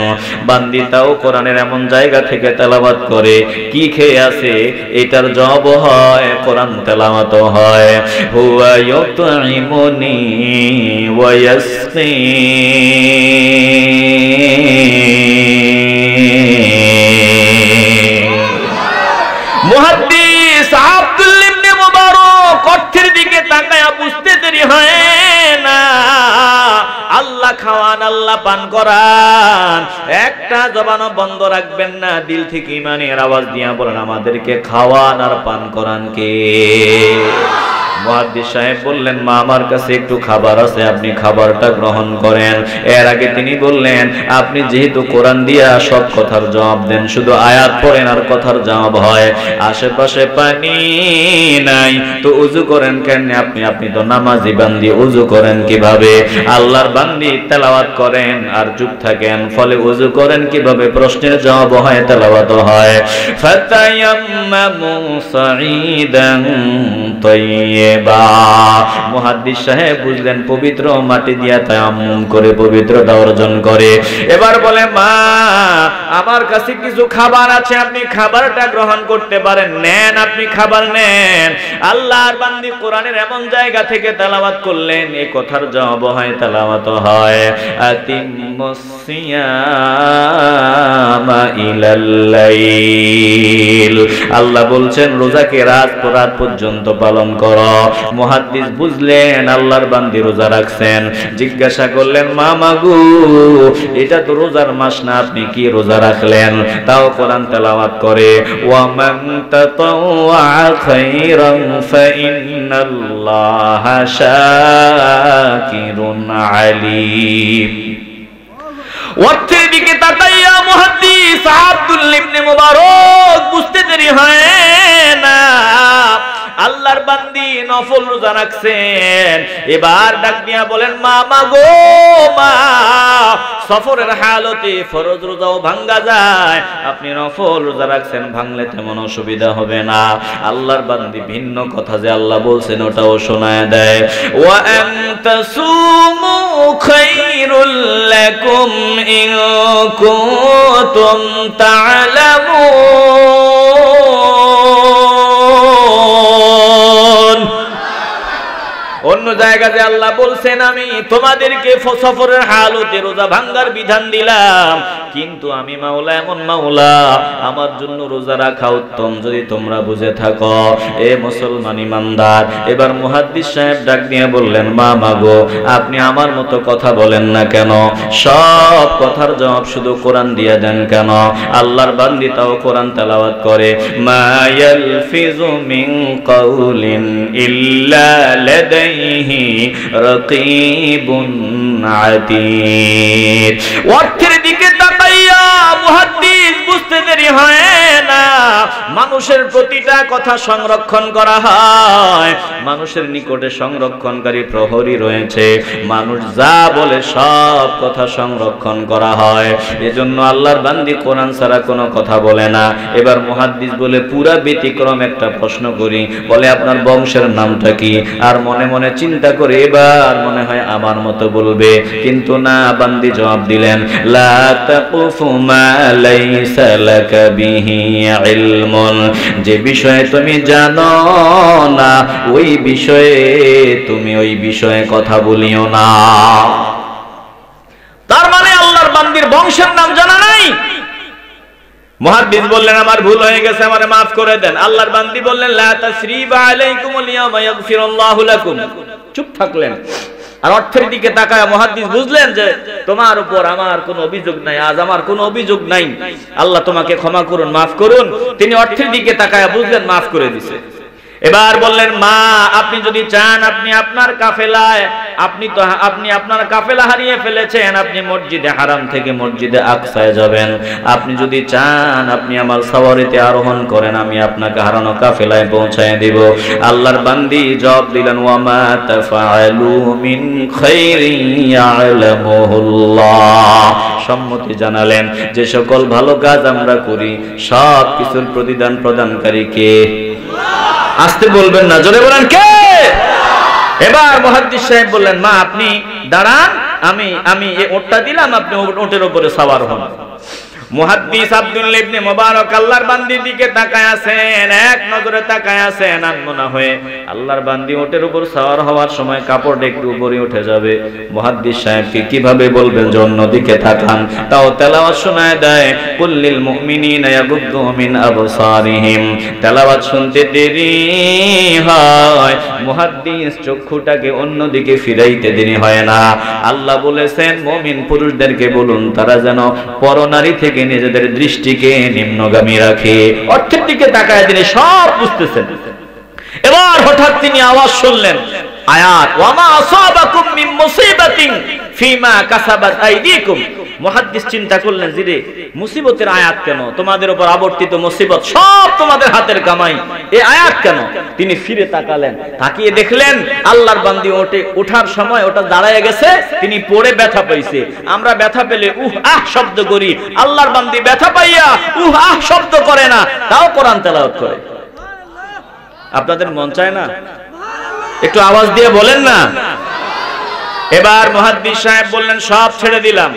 S1: বান্দি তাও কোরআনের এমন জায়গা থেকে তেলাওয়াত করে কি খেয়ে আছে এটার জবাব হয়, কোরআন তেলাওয়াত হয়। হুয়া ইউতঈমুনি ওয়া মুহাদ্দিস আব্দুল্লাহ ইবনে মুবারক অর্থের দিকে তাকায়া বুঝতে দেরি হয় না, আল্লাহ খাওয়ান আল্লাহ পান করান, একটা জবানও বন্ধ রাখবেন না, দিল থেকে ঈমানের আওয়াজ দিয়া বলেন আমাদেরকে খাওয়ান আর পান করান কে? মুহাদ্দিস সাহেব বললেন মা আমার কাছে একটু খাবার আছে, আপনি খাবারটা গ্রহণ করেন। এর আগে তিনি বললেন আপনি যেহেতু কোরআন দিয়া সব কথার জবাব দেন, শুধু আয়াত পড়েন আর কথার জবাব হয়, আশেপাশে পানি নাই তো উযু করেন কেন? আপনি তো নামাজি বান্দি, উযু করেন কিভাবে? আল্লাহর বান্দি তেলাওয়াত করেন আর চুপ থাকেন, ফলে উযু করেন কিভাবে? প্রশ্নের জবাব হয়, তেলাওয়াত হয়। ফাতায়াম্মামু সাঈদান তাইয়্যিবা। মুহাদ্দিস সাহেব বুঝলেন পবিত্র মাটি দিয়া তায়াম্মুম করে পবিত্রতা অর্জন করে। এবার বলে মা আমার কাছে কিছু খাবার আছে, আপনি খাবারটা গ্রহণ করতে পারেন, নেন আপনি খাবার নেন। আল্লাহর বান্দি কোরআনের এমন জায়গা থেকে তেলাওয়াত করলেন এই কথার জবাব হয়, তেলাওয়াত হয়। আতিম্মুস সিয়ামা ইলাল লাইল। আল্লাহ বলছেন রোজাকে রাত পর্যন্ত পালন করো। মুহাদ্দিস বুঝলেন আল্লাহর বান্দি রোজা রাখছেন, জিজ্ঞাসা করলেন মা মাগু এটা তো রোজার মাস না, আপনি কি রোজা রাখলেন? তাও কোরআন তেলাওয়াত করে ওয়া মান তাতাওয়া খাইরান ফাইন্নাল্লাহা শাকিরুন আলীম। অর্থের দিকে তাকাইয়া মুহাদ্দিস আব্দুল্লাহ ইবনে মুবারক বুঝতে দেরি হয় না, আল্লাহর বান্দি নফল রোজা রাখছেন। এবার ডাক দিয়া বলেন মা মাগো মা, সফরের হালতে ফরজ রোজাও ভাঙ্গা যায়, আপনি নফল রোজা রাখছেন, ভাঙলে তেমন অসুবিধা হবে না। আল্লাহর বান্দি ভিন্ন কথা যে আল্লাহ বলছেন ওটাও শোনায় দেয়। ওয়া আনতাসুমু খায়রুল লাকুম ইন কুনতুম তা'লামুন। অন্য জায়গাতে আল্লাহ বলছেন আমি তোমাদেরকে সফরের হালতে রোজা ভাঙ্গার বিধান দিলাম, কিন্তু আমি মাওলা এমন মাওলা, আমার জন্য রোজা রাখা উত্তম যদি তোমরা বুঝে থাকো। এ মুসলমান ইমানদার, এবার মুহাদ্দিস সাহেব ডাক দিয়ে বললেন, মা মাগো আপনি আমার মতো কথা বলেন না কেন? সব কথার জবাব শুধু কোরআন দিয়ে দেন কেন? আল্লাহর বান্দি তাও কোরআন তেলাওয়াত করে, মা ইয়ালফিযু মিন কাউলিন ইল্লা লাদাইহি রাকীবুন আতীদ। অর্থের দিকে তাকাইয়া মুহাদ্দিস বুঝতে দেরি হয় না, মানুষের প্রতিটা কথা সংরক্ষণ করা হয়, মানুষের নিকটে সংরক্ষণকারী প্রহরী রয়েছে, মানুষ যা বলে সব কথা সংরক্ষণ করা হয়। এজন্য আল্লাহর বান্দি কোরআন ছাড়া কোনো কথা বলে না। এবার মুহাদ্দিস বলে, পুরা ব্যতিক্রম একটা প্রশ্ন করি, বলে আপনার বংশের নামটা কি? আর মনে মনে চিন্তা করে এবার মনে হয় আমার মতো বলবে, কিন্তু না, বান্দি জবাব দিলেন, লা তাকুফু মা লাইসা লাকা বিহি ইলমুন, যে বিষয়ে তুমি জানো না ওই বিষয়ে কথা বলিও না। তার মানে আল্লাহর বান্দির বংশের নাম জানা নাই। মুহাদ্দিস বললেন, আমার ভুল হয়ে গেছে, আমারে maaf করে দেন। আল্লাহর বান্দি বললেন, লা তাসরিবা আলাইকুমুল ইয়াওমা ইয়াগফিরুল্লাহু লাকুম। চুপ থাকলেন। আর অর্থের দিকে তাকায় মুহাদ্দিস বুঝলেন যে তোমার উপর আমার কোনো অভিযোগ নাই, আজ আমার কোনো অভিযোগ নাই, আল্লাহ তোমাকে ক্ষমা করুন, maaf করুন। তিনি অর্থের দিকে তাকায় বুঝলেন maaf করে দিয়েছে। এবার বললেন, মা আপনি যদি চান আপনি আপনার কাফেলা হারিয়ে ফেলেছেন, আপনি মসজিদে হারাম থেকে মসজিদে আকসায় যাবেন। আপনি যদি চান আপনি আমার সওয়ারিতে আরোহণ করেন, আমি আপনাকে হারানো কাফেলায় পৌঁছায় দিব। আল্লাহর বান্দি জবাব দিলেন, ওয়া মা তাফআলু মিন খাইরিন ইয়ালামুহুল্লাহ। সম্মতি জানালেন, যে সকল ভালো কাজ আমরা করি সব কিছুর প্রতিদান প্রদানকারী কে? আসতে বলবেন না, জোরে বলেন কে? এবার মুহাদ্দিস সাহেব বললেন, মা আপনি দাঁড়ান, আমি এই ওটটা দিলাম, আপনি ওটের উপরে সওয়ার হন। মুহাদ্দিস আব্দুল্লাহ ইবনে মুবারক আল্লাহর বান্দির দিকে তাকায় আছেন, এক নজরে তাকায় আছেন, আনমনা হয়ে। আল্লাহর বান্দি ওটের উপর সওয়ার হওয়ার সময় কাপড় একটু উপরে উঠে যাবে। মুহাদ্দিস সাহেবকে কিভাবে বলবেন যে অন্যদিকে তাকান? তাও তেলাওয়াত শোনায় দেয়, কুল্লিল মুমিনিনা ইয়াগুদ্দু মিন আবসারিহিম। তেলাওয়াত শুনতে দেরি হয়, মুহাদ্দিস চক্ষুটাকে অন্যদিকে ফিরাইতে দেরি হয় না। আল্লাহ বলেছেন, মুমিন পুরুষদেরকে বলুন তারা যেন পরনারী থেকে নিজেদের দৃষ্টিকে নিম্নগামী রাখে। অর্থের দিকে তাকায় তিনি সব বুঝতেছেন। এবার হঠাৎ তিনি আওয়াজ শুনলেন, আয়াত, ওয়া মা আসাবাকুম মিন মুসিবাতিন ফিমা কাসাবাত আইদিকুম। মুহাদ্দিস চিন্তা করলেন, জিরে মুসিবতের আয়াত কেন? তোমাদের উপর আবর্তিত মুসিবত সব তোমাদের হাতের কামাই, এই আয়াত কেন? তিনি ফিরে তাকালেন, তাকিয়ে দেখলেন আল্লাহর বান্দি ওঠার সময় ওটা দাঁড়ায় গেছে, তিনি পড়ে ব্যথা পাইছে। আমরা ব্যথা পেলে উহ আহ শব্দ করি, আল্লাহর বান্দি ব্যথা পাইয়া উহ আহ শব্দ করে না, তাও কোরআন তেলাওয়াত করে। আপনাদের মন চায় না? একটু আওয়াজ দিয়ে বলেন না। এবার মুহাদ্দিস সাহেব বললেন, সব ছেড়ে দিলাম,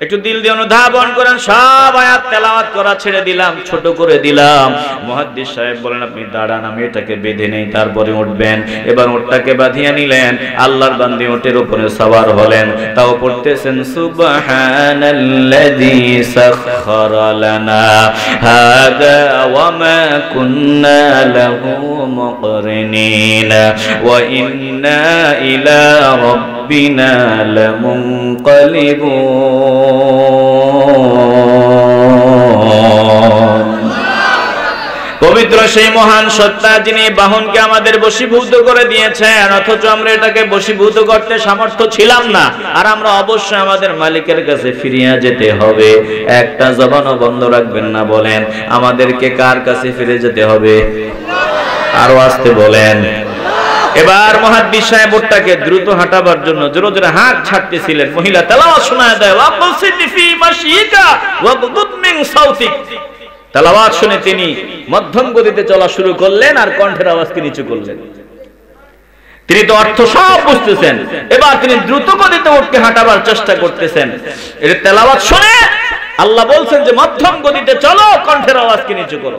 S1: একটু দিল দিয়ে অনুধাবন করেন, সব আয়াত তেলাওয়াত করা ছেড়ে দিলাম, ছোট করে দিলাম। মুহাদ্দিস সাহেব বলেন, আপনি দাঁড়ান, আমি এটাকে বেঁধে নেই, তারপরে উঠবেন। এবার ওটটাকে বাঁধিয়ে নিলেন, আল্লাহর বান্দি ওটের উপরে সওয়ার হলেন, তাও পড়তেছেন, সুবহানাল্লাযী সাখখারা লানা হাযা ওয়া মা কুন্না লাহু মুকরিনিন ওয়া ইন্না ইলা রাব্বিনা লামুনকালিবুন। পবিত্র সেই মহান সত্তা যিনি বাহনকে আমাদের বশীভূত করে দিয়েছেন, অথচ আমরা এটাকে বশীভূত করতে সামর্থ্য ছিলাম না। আর আমরা অবশ্যই আমাদের মালিকের কাছে ফিরিয়ে যেতে হবে। একটা জবানও বন্ধ রাখবেন না। বলেন, আমাদেরকে কার কাছে ফিরে যেতে হবে? আরো আসতে বলেন। এবার মুহাদ্দিস সাহেব ওটটাকে দ্রুত হাঁটাবার জন্য জোরে জোরে হাত ছাড়তেছিলেন। মহিলা তেলাওয়াত শোনায় দেয়, ওয়াকসিদি ফি মাশিকা ওয়াগদুদ মিন সাউতিক। তেলাওয়াত শুনে তিনি মধ্যম গতিতে চলা শুরু করলেন আর কণ্ঠের আওয়াজকে নিচু করলেন। তিনি তো অর্থ সব বুঝতেছেন, এবার তিনি দ্রুত গতিতে উঠতে হাঁটাবার চেষ্টা করতেছেন। এর তেলাওয়াত শুনে আল্লাহ বলছেন যে মধ্যম গতিতে চলো, কণ্ঠের আওয়াজকে নিচু করো।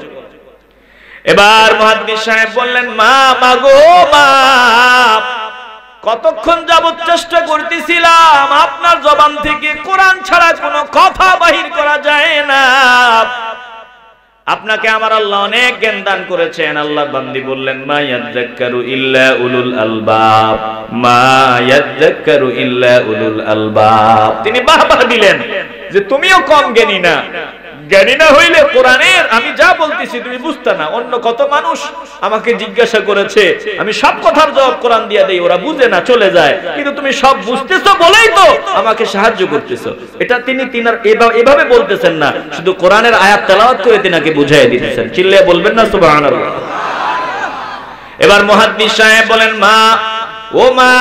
S1: এবার মুহাদ্দিস সাহেব বললেন, মা মাগো মা, কতক্ষণ যাবত চেষ্টা করতেছিলাম আপনার জবান থেকে কোরআন ছাড়া কোনো কথা বাহির করা করা যায় না। আপনাকে আমার আল্লাহ অনেক জ্ঞান দান করেছেন। আল্লাহর বান্দি বললেন মা ইয়াযাক্কারু ইল্লা উলুল আলবাব, মা ইয়াযাক্কারু ইল্লা উলুল আলবাব। তিনি বাহবা দিলেন যে তুমিও কম জ্ঞানী না। জ্ঞানী না হইলে কোরআনের আমি যা বলতেছি তুমি বুঝতে না। অন্য কত মানুষ আমাকে জিজ্ঞাসা করেছে, আমি সব কথার জবাব কোরআন দিয়ে দেই, ওরা বুঝে না চলে যায়, কিন্তু তুমি সব বুঝতেছো বলেই তো আমাকে সাহায্য করতেছো। এটা তিনি এভাবে বলতেছেন না, শুধু কোরআনের আয়াত তেলাওয়াত করে তিনাকে বুঝাই দিতেছেন। চিল্লায়ে বলবেন না সুবহানাল্লাহ। এবার মুহাদ্দিস সাহেব বলেন মা, ও মা,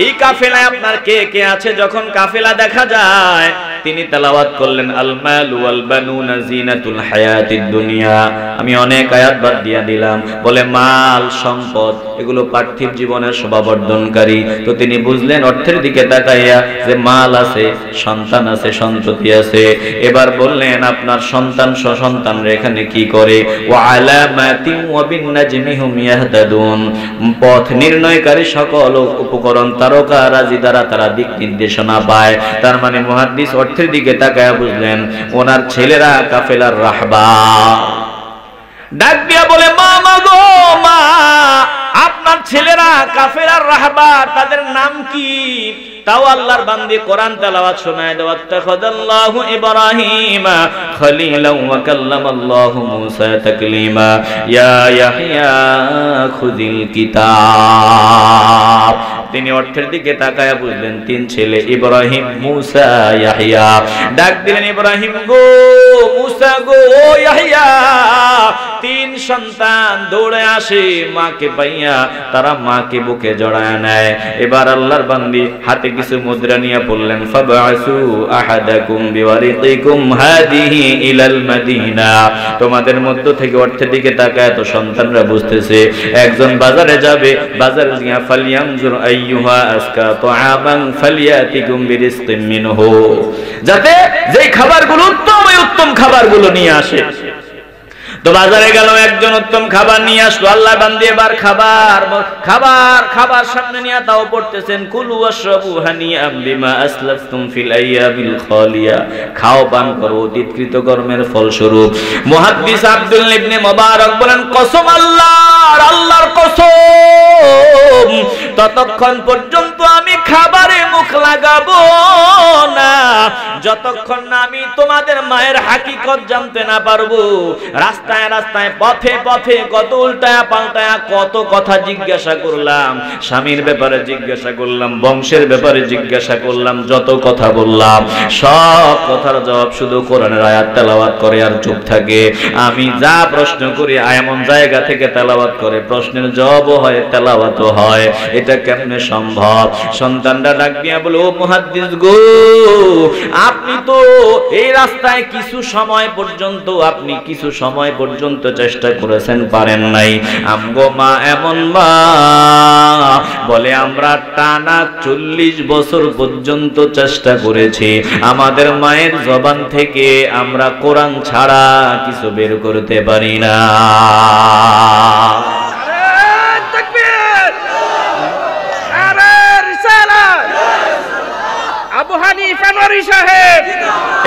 S1: এই কাফেলায় আপনার কে কে আছে? যখন কাফেলা দেখা যায় তিনি তেলাওয়াত করলেন আল মাল ওয়াল বানুনা জিনাতুল হায়াতিদ দুনিয়া। আমি অনেক আয়াত বাদ দিয়া দিলাম। বলে মাল সম্পদ এগুলো পার্থিব জীবনের শোভাবর্ধনকারী। তো তিনি বুঝলেন অর্থের দিকে তাকাইয়া যে মাল আছে, সন্তান আছে, সন্ততি আছে। এবার বললেন আপনার সন্তান সন্তানরা এখানে কি করে? ওয়া আলামাতিন ওয়া বিন নাজমি হুম ইয়াহতাদুন। পথ নির্ণয়কারী সকল উপকরণ তারকা রাজি দ্বারা তারা দিক নির্দেশনা পায়। তার মানে মুহাদ্দিস অর্থের দিকে তাকায়া বুঝলেন ওনার ছেলেরা কাফেলার রাহবা। ডাক দিয়া বলে মা, মাগো মা, আপনার ছেলেরা কাফেলার রাহবা, তাদের নাম কি? তাও আল্লাহর বান্দি কোরআন তেলাওয়াত শোনায় দেওয়া। তাখাদাল্লাহু ইব্রাহিমা খলিলা ওয়া কাল্লামাল্লাহু মূসা তাকলিমা ইয়া ইয়াহইয়া খুযিল কিতাব। তিনি অর্থের দিকে তাকায়া বুঝলেন তিন ছেলে, ইব্রাহিম, মূসা, ইয়াহইয়া। ডাক দিলেন ইব্রাহিম গো, মূসা গো, ও ইয়াহইয়া। তিন সন্তান দৌড়ে আসে মাকে পাইয়া, তারা মাকে বুকে জড়ায় নেয়। এবার আল্লাহর বান্দি হাতে কিছু মুদ্রা নিয়ে বললেন ফাবআসু আহাদাকুম বিওয়ারিকিকুম হাদিহি ইলাল মাদিনা। তোমাদের মধ্য থেকে অর্থের দিকে তাকায় তো সন্তানরা বুঝতেছে একজন বাজারে যাবে, বাজারে গিয়া ফালিয়ানজুর আইয়ুহা আসকা তুআমান ফালিয়াতিকুম বিরিজকিন মিনহু, যাতে যেই খাবারগুলো উত্তম ওই উত্তম খাবারগুলো নিয়ে আসে। তো বাজারে গেল, একজন উত্তম খাবার নিয়ে আসলো। আল্লাহ বান্দি এবার খাবার সামনে নিয়ে তাও পড়তেছেন কুলু ওয়াশরাবু হানিআম বিমা আসলাফতুম ফিল আইয়ামিল খালিয়া। খাও পান করো অতীতকৃত কর্মের ফলস্বরূপ। মুহাদ্দিস আব্দুল্লাহ ইবনে মুবারক বলেন কসম আল্লাহর কসম, ততক্ষণ পর্যন্ত আমি খাবারে মুখ লাগাবো না যতক্ষণ না আমি তোমাদের মায়ের হাকিকত জানতে না পারবো। রাস্তায় রাস্তায় পথে পথে কত উল্টায়া পাল্টায়া কত কথা জিজ্ঞাসা করলাম, স্বামীর ব্যাপারে জিজ্ঞাসা করলাম, বংশের ব্যাপারে জিজ্ঞাসা করলাম, যত কথা বললাম সব কথার জবাব শুধু কোরআনের আয়াত তেলাওয়াত করে আর চুপ থাকে। আমি যা প্রশ্ন করি এমন জায়গা থেকে তেলাওয়াত করে, প্রশ্নের জবাবও হয় তেলাওয়াতও হয়। এটা কেমনে সম্ভব? সন্তানরা ডাক দিয়া বলে ও মুহাদ্দিস গো, আপনি তো এই রাস্তায় কিছু সময় পর্যন্ত চেষ্টা করেছেন, পারেন নাই। আমগো মা এমন মা বলে আমরা টানা 40 বছর পর্যন্ত চেষ্টা করেছি, আমাদের মায়ের জবান থেকে আমরা কোরআন ছাড়া কিছু বের করতে পারি না।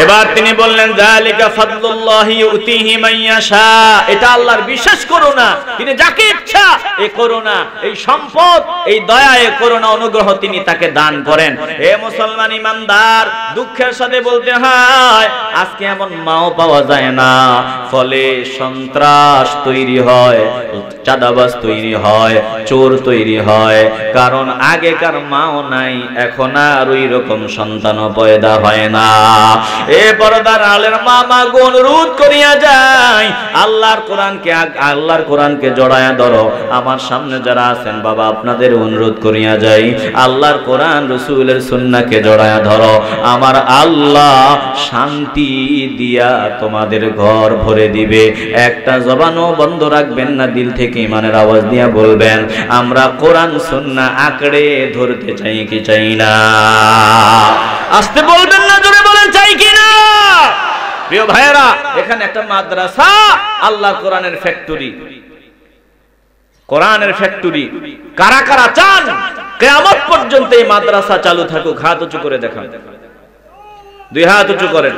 S1: এবার তিনি বললেন যালিকা ফাদলুল্লাহি ইউতিহি মান ইয়াশা, এটা আল্লাহর বিশেষ করুণা, তিনি যাকে ইচ্ছা এই করুণা, এই সম্পদ, এই দয়া, এই করুণা অনুগ্রহ তিনি তাকে দান করেন। হে মুসলমান ইমানদার, দুঃখের সাথে বলতে হয় আজকে এমন মাও পাওয়া যায় না, ফলে সন্ত্রাস তৈরি হয়, চাঁদাবাজ তৈরি হয়, চোর তৈরি হয়, কারণ আগেকার মাও নাই, এখন আর ওই রকম সন্তানও পয়দা হয় না। এ পর্দার আলের মামা গুণ রুদ করিয়া যায়, আল্লাহর কোরআনকে জড়ায়া ধরো। আমার সামনে যারা আছেন বাবা, আপনাদের অনুরোধ করিয়া যাই, আল্লাহর কোরআন রাসূলের সুন্নাহকে জড়ায়া ধরো। আমার আল্লাহ শান্তি দিয়া তোমাদের ঘর ভরে দিবে। একটা জবানও বন্ধ রাখবেন না, দিল থেকে ঈমানের আওয়াজ দিয়া বলবেন আমরা কোরআন সুন্নাহ আঁকড়ে ধরতে চাই কি চাই না? আসতে বলবেন না, জোরে বলেন চাই কি না? প্রিয় ভাইয়েরা, এখানে একটা মাদ্রাসা, আল্লাহর কোরআনের ফ্যাক্টরি, কোরআনের ফ্যাক্টরি। কারা কারা চান কিয়ামত পর্যন্ত এই মাদ্রাসা চালু থাকুক? হাত উঁচু করে দেখান, দুই হাত উঁচু করেন।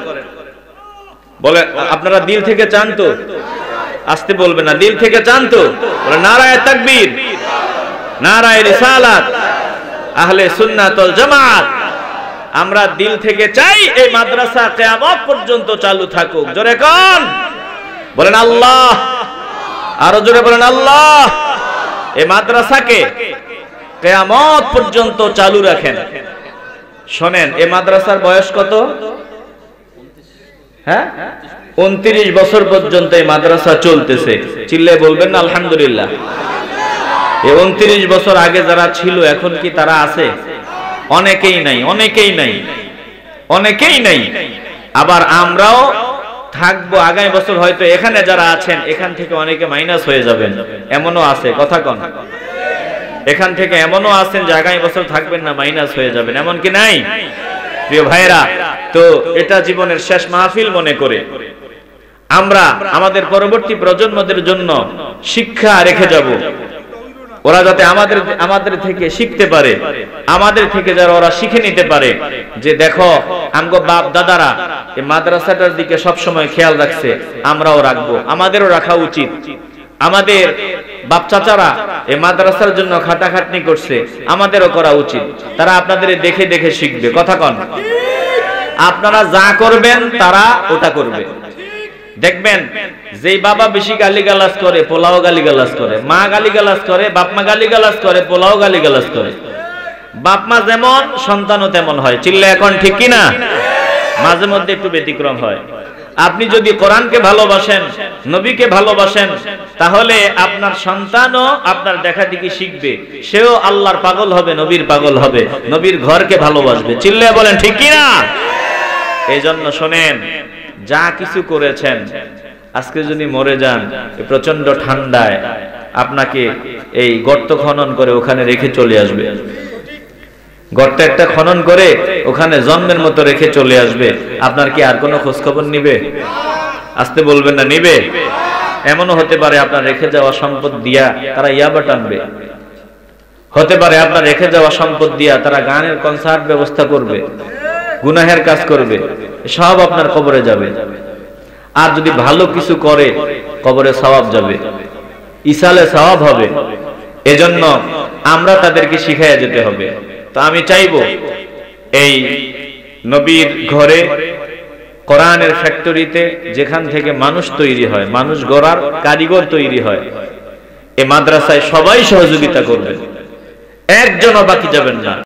S1: বলে আপনারা দিল থেকে চান তো? আসতে বলবেন না, দিল থেকে চান তো? বলে নারায়ে তাকবীর, নারায়ে রিসালাত, আহলে সুন্নাত ওয়াল জামাত। আমরা দিল থেকে চাই এই মাদ্রাসা কিয়ামত পর্যন্ত চালু থাকুক। জোরে কোন? বলেন আল্লাহ। আরো জোরে বলেন আল্লাহ। এই মাদ্রাসাকে কিয়ামত পর্যন্ত চালু রাখেন। শোনেন, এই মাদ্রাসার বয়স কত? হ্যাঁ, 29 বছর পর্যন্ত এই মাদ্রাসা চলতেছে। চিল্লায় বলবেন না আলহামদুলিল্লাহ। এই 29 বছর আগে যারা ছিল এখন কি তারা আছে? অনেকেই নাই, অনেকেই নাই, অনেকেই নাই। আবার আমরাও থাকবো আগামী বছর, হয়তো এখানে যারা আছেন এখান থেকে অনেকে মাইনাস হয়ে যাবেন, এমনও আছে। কথা কন? এখান থেকে এমনও আছেন যে আগামী বছর থাকবেন না, মাইনাস হয়ে যাবেন, এমন কি নাই? প্রিয় ভাইরা, তো এটা জীবনের শেষ মাহফিল মনে করে আমরা আমাদের পরবর্তী প্রজন্মদের জন্য শিক্ষা রেখে যাব। ওরা যাতে আমাদের থেকে শিখতে পারে, আমাদের থেকে যারা ওরা শিখে নিতে পারে যে দেখো আমগো বাপ দাদারা এই মাদ্রাসাটার দিকে সব সময় খেয়াল রাখছে, আমরাও রাখবো, আমাদেরও রাখা উচিত। আমাদের বাপ চাচারা এই মাদ্রাসার জন্য খাটাখাটনি করছে, আমাদেরও করা উচিত। তারা আপনাদের দেখে দেখে শিখবে। কথা কন? আপনারা যা করবেন তারা ওটা করবে। দেখবেন যেই বাবা বেশি গালিগালাজ করে পোলাও গালিগালাজ করে, মা গালিগালাজ করে, বাপ মা গালিগালাজ করে, পোলাও গালিগালাজ করে। বাপ মা যেমন সন্তানও তেমন হয়। চিল্লা এখন ঠিক কিনা? মাঝে মধ্যে একটু ব্যতিক্রম হয়। আপনি যদি কোরআনকে ভালোবাসেন, নবীকে ভালোবাসেন, তাহলে আপনার সন্তানও আপনার দেখা দেখি শিখবে, সেও আল্লাহর পাগল হবে, নবীর পাগল হবে, নবীর ঘরকে ভালোবাসবে। চিল্লা বলেন ঠিক কিনা? এই জন্য শোনেন, যা কিছু করেছেন, আজকে যদি মরে যান প্রচন্ড ঠান্ডায় আপনাকে এই গর্ত খনন করে ওখানে রেখে চলে আসবে। গর্ত একটা খনন করে ওখানে জন্মের মতো রেখে চলে আসবে। আপনার কি আর কোনো খোঁজ খবর নিবে? আসতে বলবেন না, নিবে? এমনও হতে পারে আপনার রেখে যাওয়া সম্পদ দিয়া তারা ইয়াবা টানবে, হতে পারে আপনার রেখে যাওয়া সম্পদ দিয়া তারা গানের কনসার্ট ব্যবস্থা করবে, গুনাহের কাজ করবে, সব আপনার কবরে যাবে। আর যদি ভালো কিছু করে কবরে সওয়াব যাবে, ইসালে সওয়াব হবে। এজন্য আমরা তাদেরকে শিখাইয়া যেতে হবে। তো আমি চাইবো এই নবীর ঘরে, কোরআনের ফ্যাক্টরিতে, যেখান থেকে মানুষ তৈরি হয়, মানুষ গড়ার কারিগর তৈরি হয়, এই মাদ্রাসায় সবাই সহযোগিতা করবে, একজনও বাকি যাবেন না।